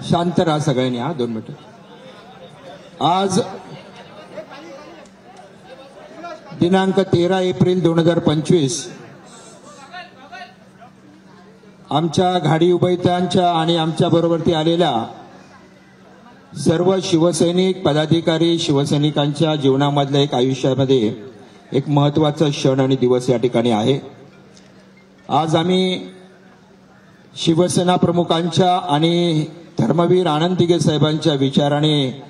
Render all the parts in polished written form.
शांत राहा सगळ्यांनी, 2 मिनिटं. आज दिनांक 13 एप्रिल 2025 आमच्या घाडी उभयतांच्या आणि आमच्या बरोबरती आलेल्या सर्व शिवसैनिक पदाधिकारी शिवसैनिकांच्या जीवनामधल्या एक आयुष्यामध्ये एक महत्त्वाचा क्षण आणि दिवस या ठिकाणी आहे. आज आम्ही शिवसेना प्रमुखांच्या आणि धर्मवीर आनंद दिघे साहेबांच्या विचाराने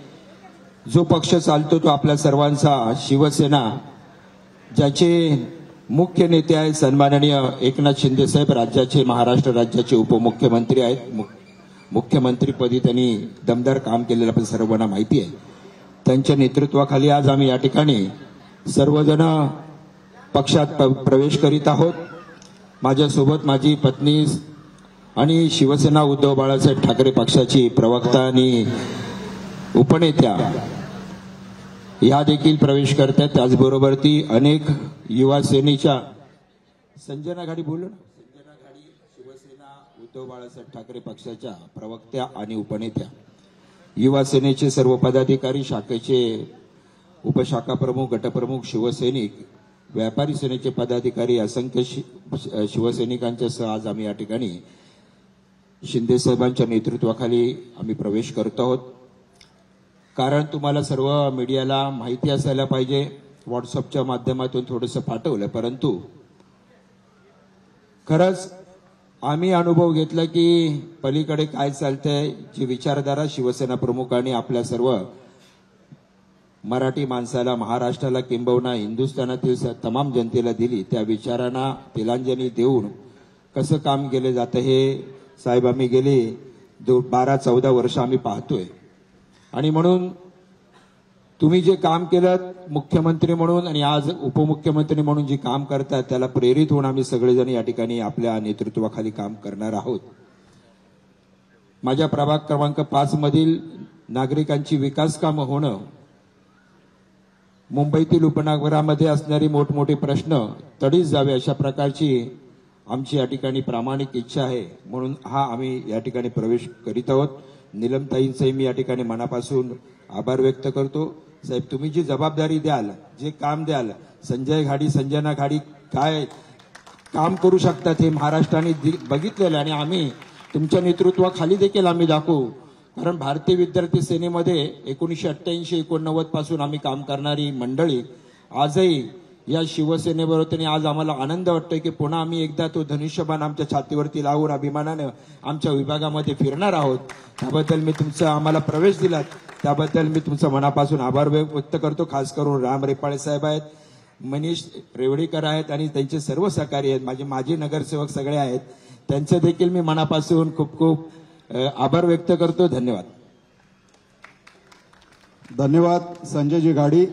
जो पक्ष चालतो तो आपल्या सर्वांचा शिवसेना, ज्याचे मुख्य नेते आहेत सन्माननीय एकनाथ शिंदे साहेब, राज्याचे महाराष्ट्र राज्याचे उपमुख्यमंत्री आहेत. मुख्यमंत्रीपदी त्यांनी दमदार काम केलेलं आपण सर्वांना माहिती आहे. त्यांच्या नेतृत्वाखाली आज आम्ही या ठिकाणी सर्वजण पक्षात प्रवेश करीत आहोत. माझ्यासोबत माझी पत्नी आणि शिवसेना उद्धव बाळासाहेब ठाकरे पक्षाची प्रवक्ता आणि उपनेत्या या देखील प्रवेश करतात. त्याचबरोबर ती अनेक युवा सेनेच्या संजना घाडी शिवसेना उद्धव बाळासाहेब ठाकरे पक्षाच्या प्रवक्त्या आणि उपनेत्या, युवा सेनेचे सर्व पदाधिकारी, शाखेचे उपशाखा प्रमुख, गटप्रमुख, शिवसैनिक, व्यापारी सेनेचे पदाधिकारी, असंख्य शिवसैनिकांच्या सह आज आम्ही या ठिकाणी शिंदे साहेबांच्या नेतृत्वाखाली आम्ही प्रवेश करत आहोत. कारण तुम्हाला सर्व मीडियाला माहिती असायला पाहिजे, व्हॉट्सअपच्या माध्यमातून थोडंसं पाठवलं, परंतु खरंच आम्ही अनुभव घेतला की पलीकडे काय चालतंय, जी विचारधारा शिवसेना प्रमुखांनी आपल्या सर्व मराठी माणसाला, महाराष्ट्राला किंबहुना हिंदुस्थानातील तमाम जनतेला दिली, त्या विचारांना तिलांजली देऊन कसं काम केलं जातं हे साहेब आम्ही गेले 12-14 वर्ष आम्ही पाहतोय. आणि म्हणून तुम्ही जे काम केलं मुख्यमंत्री म्हणून आणि आज उपमुख्यमंत्री म्हणून जे काम करतात त्याला प्रेरित होऊन आम्ही सगळेजण या ठिकाणी आपल्या नेतृत्वाखाली काम करणार आहोत. माझ्या प्रभाग क्रमांक 5 मधील नागरिकांची विकास कामं होणं, मुंबईतील उपनगरामध्ये असणारे मोठमोठे प्रश्न तडीस जावे अशा प्रकारची आमची या ठिकाणी प्रामाणिक इच्छा आहे. म्हणून आम्ही या ठिकाणी प्रवेश करीत आहोत. निलमताईंचंही मी या ठिकाणी मनापासून आभार व्यक्त करतो. साहेब, तुम्ही जी जबाबदारी द्याल, जे काम द्याल, संजय घाडी, संजना घाडी काय काम करू शकतात हे महाराष्ट्राने बघितलेलं आणि आम्ही तुमच्या नेतृत्वाखाली देखील आम्ही दाखवू. कारण भारतीय विद्यार्थी सेनेमध्ये 1988-89 पासून आम्ही काम करणारी मंडळी आजही या शिवसेनेबरोबर, त्यांनी आज आम्हाला आनंद वाटतोय की पुन्हा आम्ही एकदा तो धनुष्यबाण आमच्या छातीवरती लावून अभिमानानं आमच्या विभागामध्ये फिरणार आहोत. त्याबद्दल मी तुमचा आम्हाला प्रवेश दिलात त्याबद्दल मी तुमचं मनापासून आभार व्यक्त करतो. खास करून राम रेपाळे साहेब आहेत, मनीष रेवडीकर आहेत आणि त्यांचे सर्व सहकारी आहेत, माझे नगरसेवक सगळे आहेत, त्यांचे देखील मी मनापासून खूप खूप आभार व्यक्त करतो. धन्यवाद. धन्यवाद संजयजी घाडी.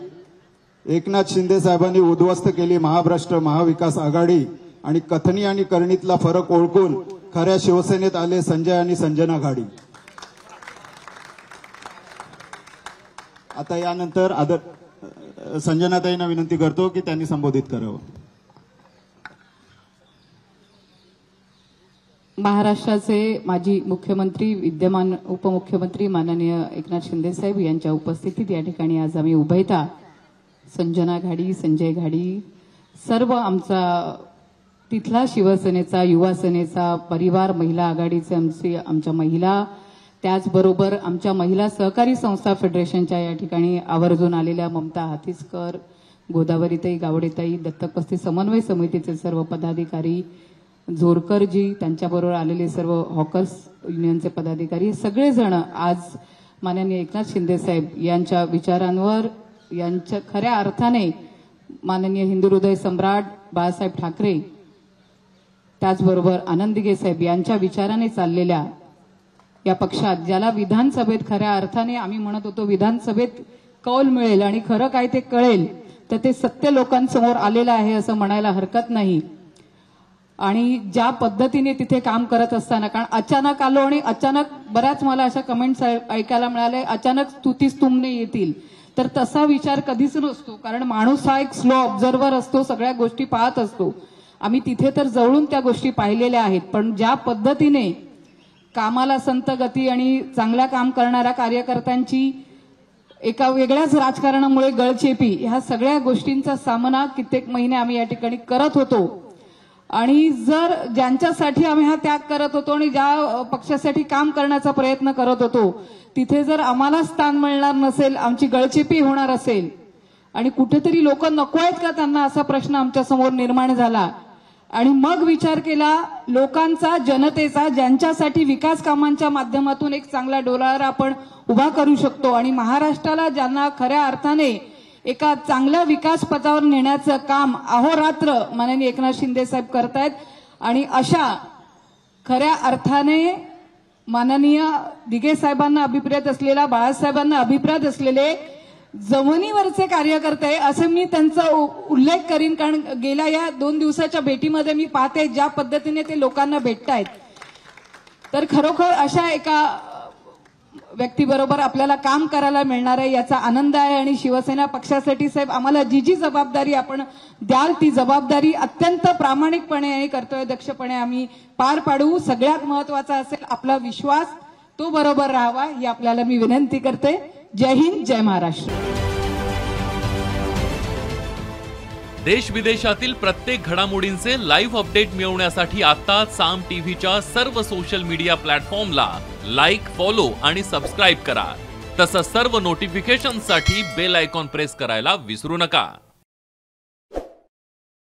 एकनाथ शिंदे साहेबांनी उद्ध्वस्त केली महाराष्ट्र महाविकास आघाडी आणि कथनी आणि करणीतला फरक ओळखून खऱ्या शिवसेनेत आले संजय आणि संजना घाडी. आता यानंतर संजनाताईंना विनंती करतो की त्यांनी संबोधित करावं. महाराष्ट्राचे माजी मुख्यमंत्री, विद्यमान उपमुख्यमंत्री माननीय एकनाथ शिंदे साहेब यांच्या उपस्थितीत या ठिकाणी आज आम्ही उभयता संजना घाडी, संजय घाडी, सर्व आमचा तिथला शिवसेनेचा, युवा सेनेचा परिवार, महिला आघाडीचे आमच्या महिला, त्याचबरोबर आमच्या महिला सहकारी संस्था फेडरेशनच्या या ठिकाणी आवर्जून आलेल्या ममता हातीसकर, गोदावरीताई, गावडेताई, दत्तक वस्ती समन्वय समितीचे सर्व पदाधिकारी, झोरकरजी, त्यांच्याबरोबर आलेले सर्व हॉकर्स युनियनचे पदाधिकारी, सगळेजण आज माननीय एकनाथ शिंदे साहेब यांच्या विचारांवर, यांच्या खऱ्या अर्थाने माननीय हिंदू हृदय सम्राट बाळासाहेब ठाकरे, त्याचबरोबर आनंद दिघे साहेब यांच्या विचाराने चाललेल्या या पक्षात, ज्याला विधानसभेत खऱ्या अर्थाने आम्ही म्हणत होतो विधानसभेत कौल मिळेल आणि खरं काय ते कळेल, तर ते सत्य लोकांसमोर आलेलं आहे असं म्हणायला हरकत नाही. आणि ज्या पद्धतीने तिथे काम करत असताना, कारण अचानक आलो आणि अचानक बऱ्याच मला अशा कमेंट्स ऐकायला मिळाले, अचानक स्तुतीस तुमने येतील, तर तसा विचार कधीच नसतो. कारण माणूस हा एक स्लो ऑब्झर्व्हर असतो, सगळ्या गोष्टी पाहत असतो आम्ही तिथे तर जवळून त्या गोष्टी पाहिलेल्या आहेत, पण ज्या पद्धतीने कामाला संत गती आणि चांगलं काम करणाऱ्या कार्यकर्त्यांची एका वेगळ्याच राजकारणामुळे गळचेपी, ह्या सगळ्या गोष्टींचा सामना कित्येक महिने आम्ही या ठिकाणी करत होतो. आणि जर ज्यांच्यासाठी आम्ही हा त्याग करत होतो आणि ज्या पक्षासाठी काम करण्याचा प्रयत्न करत होतो तिथे जर आम्हाला स्थान मिळणार नसेल, आमची गळचेपी होणार असेल आणि कुठेतरी लोक नको आहेत का त्यांना, असा प्रश्न आमच्या समोर निर्माण झाला. आणि मग विचार केला लोकांचा, जनतेचा, ज्यांच्यासाठी विकास कामांच्या माध्यमातून एक चांगला डोलारा आपण उभा करू शकतो आणि महाराष्ट्राला ज्यांना खऱ्या अर्थाने एका चांगल्या विकास पथावर नेण्याचं काम अहोरात्र माननीय एकनाथ शिंदे साहेब करतायत. आणि अशा खऱ्या अर्थाने माननीय दिघे साहेबांना अभिप्रेत असलेला, बाळासाहेबांना अभिप्रेत असलेले जमिनीवरचे कार्यकर्ते असे मी त्यांचा उल्लेख करीन, कारण गेल्या या 2 दिवसाच्या भेटीमध्ये मी पाहते ज्या पद्धतीने ते लोकांना भेटतायत. तर खरोखर अशा एका व्यक्तीबरोबर आपल्याला काम करायला मिळणार आहे याचा आनंद आहे. आणि शिवसेना पक्षासाठी साहेब आम्हाला जी जी जबाबदारी आपण द्याल ती जबाबदारी अत्यंत प्रामाणिकपणे आणि कर्तव्यदक्षपणे आम्ही पार पाडू. सगळ्यात महत्वाचा असेल आपला विश्वास, तो बरोबर राहावा ही आपल्याला मी विनंती करते. जय हिंद, जय महाराष्ट्र. देश विदेशातील प्रत्येक घडामोडींचे लाईव्ह अपडेट मिळवण्यासाठी आता साम टीव्हीच्या सर्व सोशल मीडिया प्लॅटफॉर्मला लाईक, फॉलो आणि सबस्क्राईब करा. तसंच सर्व नोटिफिकेशनसाठी बेल आयकॉन प्रेस करायला विसरू नका.